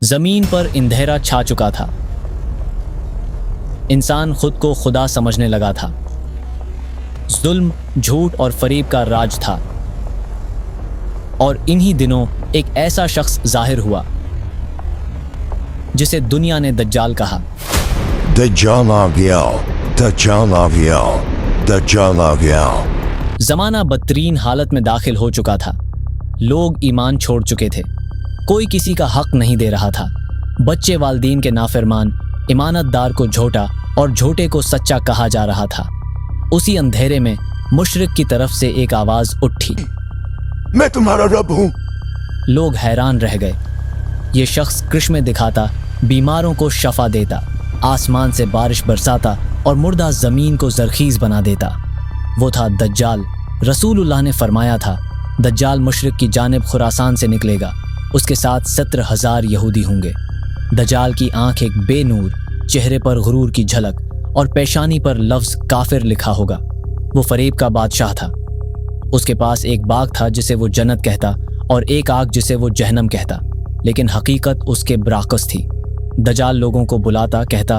زمین پر اندھیرا چھا چکا تھا۔ انسان خود کو خدا سمجھنے لگا تھا۔ ظلم، جھوٹ اور فریب کا راج تھا۔ اور انہی دنوں ایک ایسا شخص ظاہر ہوا جسے دنیا نے دجال کہا۔ دجال آ گیا، دجال آ گیا، دجال آ گیا۔ زمانہ بدترین حالت میں داخل ہو چکا تھا۔ لوگ ایمان چھوڑ چکے تھے، کوئی کسی کا حق نہیں دے رہا تھا۔ بچے والدین کے نافرمان، امانت دار کو جھوٹا اور جھوٹے کو سچا کہا جا رہا تھا۔ اسی اندھیرے میں مشرک کی طرف سے ایک آواز اٹھی، میں تمہارا رب ہوں۔ لوگ حیران رہ گئے۔ یہ شخص کرشمے دکھاتا، بیماروں کو شفا دیتا، آسمان سے بارش برساتا اور مردہ زمین کو زرخیز بنا دیتا۔ وہ تھا دجال۔ رسول اللہ نے فرمایا تھا، دجال مشرق کی جانب خراسان سے نکلے گا، اس کے ساتھ 17,000 یہودی ہوں گے۔ دجال کی آنکھ ایک بے نور، چہرے پر غرور کی جھلک اور پیشانی پر لفظ کافر لکھا ہوگا۔ وہ فریب کا بادشاہ تھا۔ اس کے پاس ایک باغ تھا جسے وہ جنت کہتا اور ایک آگ جسے وہ جہنم کہتا، لیکن حقیقت اس کے برعکس تھی۔ دجال لوگوں کو بلاتا، کہتا،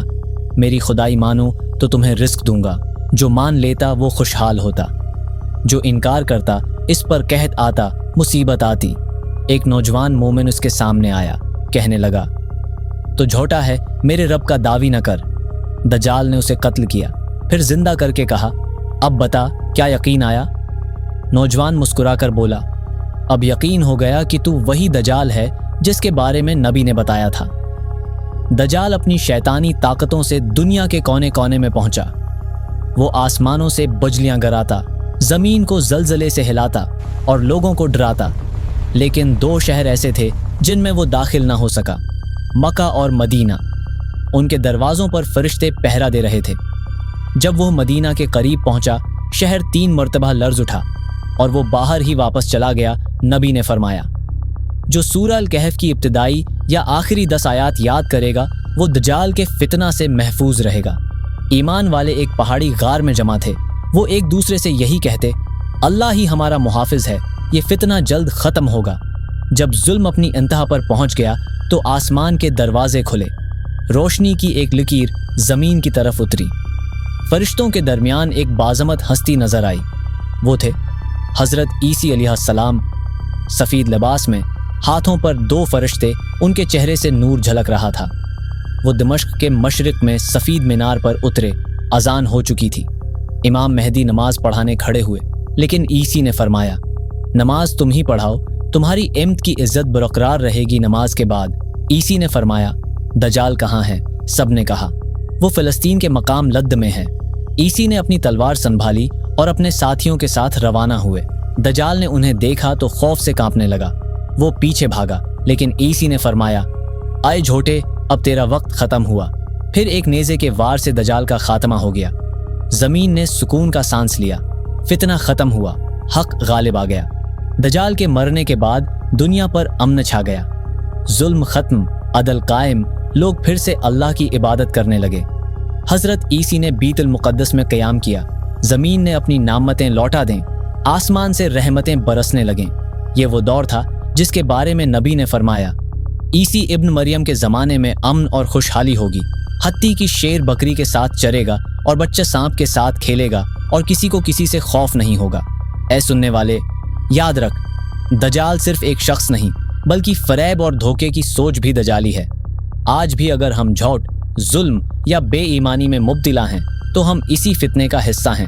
میری خدائی مانو تو تمہیں رزق دوں گا۔ جو مان لیتا وہ خوشحال ہوتا، جو انکار کرتا اس پر قحط آتا، مصیبت آتی۔ ایک نوجوان مومن اس کے سامنے آیا، کہنے لگا، تو جھوٹا ہے، میرے رب کا دعوی نہ کر۔ دجال نے اسے قتل کیا، پھر زندہ کر کے کہا، اب بتا کیا یقین آیا؟ نوجوان مسکرا کر بولا، اب یقین ہو گیا کہ تو وہی دجال ہے جس کے بارے میں نبی نے بتایا تھا۔ دجال اپنی شیطانی طاقتوں سے دنیا کے کونے کونے میں پہنچا۔ وہ آسمانوں سے بجلیاں گراتا، زمین کو زلزلے سے ہلاتا اور لوگوں کو ڈراتا، لیکن 2 شہر ایسے تھے جن میں وہ داخل نہ ہو سکا، مکہ اور مدینہ۔ ان کے دروازوں پر فرشتے پہرا دے رہے تھے۔ جب وہ مدینہ کے قریب پہنچا، شہر 3 مرتبہ لرز اٹھا اور وہ باہر ہی واپس چلا گیا۔ نبی نے فرمایا، جو سورہ الکہف کی ابتدائی یا آخری 10 آیات یاد کرے گا وہ دجال کے فتنہ سے محفوظ رہے گا۔ ایمان والے ایک پہاڑی غار میں جمع تھے۔ وہ ایک دوسرے سے یہی کہتے، اللہ ہی ہمارا محافظ ہے، یہ فتنہ جلد ختم ہوگا۔ جب ظلم اپنی انتہا پر پہنچ گیا تو آسمان کے دروازے کھلے، روشنی کی ایک لکیر زمین کی طرف اتری۔ فرشتوں کے درمیان ایک باعظمت ہستی نظر آئی۔ وہ تھے حضرت عیسی علیہ السلام، سفید لباس میں، ہاتھوں پر 2 فرشتے، ان کے چہرے سے نور جھلک رہا تھا۔ وہ دمشق کے مشرق میں سفید مینار پر اترے۔ اذان ہو چکی تھی۔ امام مہدی نماز پڑھانے کھڑے ہوئے، لیکن عیسی نے فرمایا، نماز تم ہی پڑھاؤ، تمہاری امت کی عزت برقرار رہے گی نماز کے بعد۔ عیسی نے فرمایا، دجال کہاں ہے؟ سب نے کہا، وہ فلسطین کے مقام لد میں ہے۔ عیسی نے اپنی تلوار سنبھالی اور اپنے ساتھیوں کے ساتھ روانہ ہوئے۔ دجال نے انہیں دیکھا تو خوف سے کانپنے لگا۔ وہ پیچھے بھاگا، لیکن عیسی نے فرمایا، آئے جھوٹے، اب تیرا وقت ختم ہوا۔ پھر ایک نیزے کے وار سے دجال کا خاتمہ ہو گیا۔ زمین نے سکون کا سانس لیا، فتنہ ختم ہوا، حق غالب آ گیا۔ دجال کے مرنے کے بعد دنیا پر امن چھا گیا، ظلم ختم، عدل قائم، لوگ پھر سے اللہ کی عبادت کرنے لگے۔ حضرت عیسی نے بیت المقدس میں قیام کیا، زمین نے اپنی نعمتیں لوٹا دیں، آسمان سے رحمتیں برسنے لگیں۔ یہ وہ دور تھا جس کے بارے میں نبی نے فرمایا، عیسی ابن مریم کے زمانے میں امن اور خوشحالی ہوگی، ہتھی کی شیر بکری کے ساتھ چرے گا اور بچہ سانپ کے ساتھ کھیلے گا اور کسی کو کسی سے خوف نہیں ہوگا۔ اے سننے والے، یاد رکھ، دجال صرف ایک شخص نہیں بلکہ فریب اور دھوکے کی سوچ بھی دجالی ہے۔ آج بھی اگر ہم جھوٹ، ظلم یا بے ایمانی میں مبتلا ہیں تو ہم اسی فتنے کا حصہ ہیں۔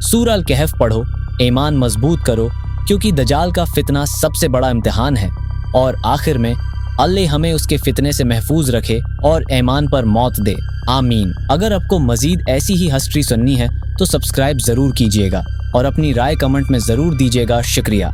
سورہ الکہف پڑھو، ایمان مضبوط کرو، کیونکہ دجال کا فتنہ سب سے بڑا امتحان ہے، اور آخر میں اللہ ہمیں اس کے فتنے سے محفوظ رکھے اور ایمان پر موت دے، آمین۔ اگر آپ کو مزید ایسی ہی ہسٹری سننی ہے تو سبسکرائب ضرور کیجیے گا اور اپنی رائے کمنٹ میں ضرور دیجیے گا۔ شکریہ۔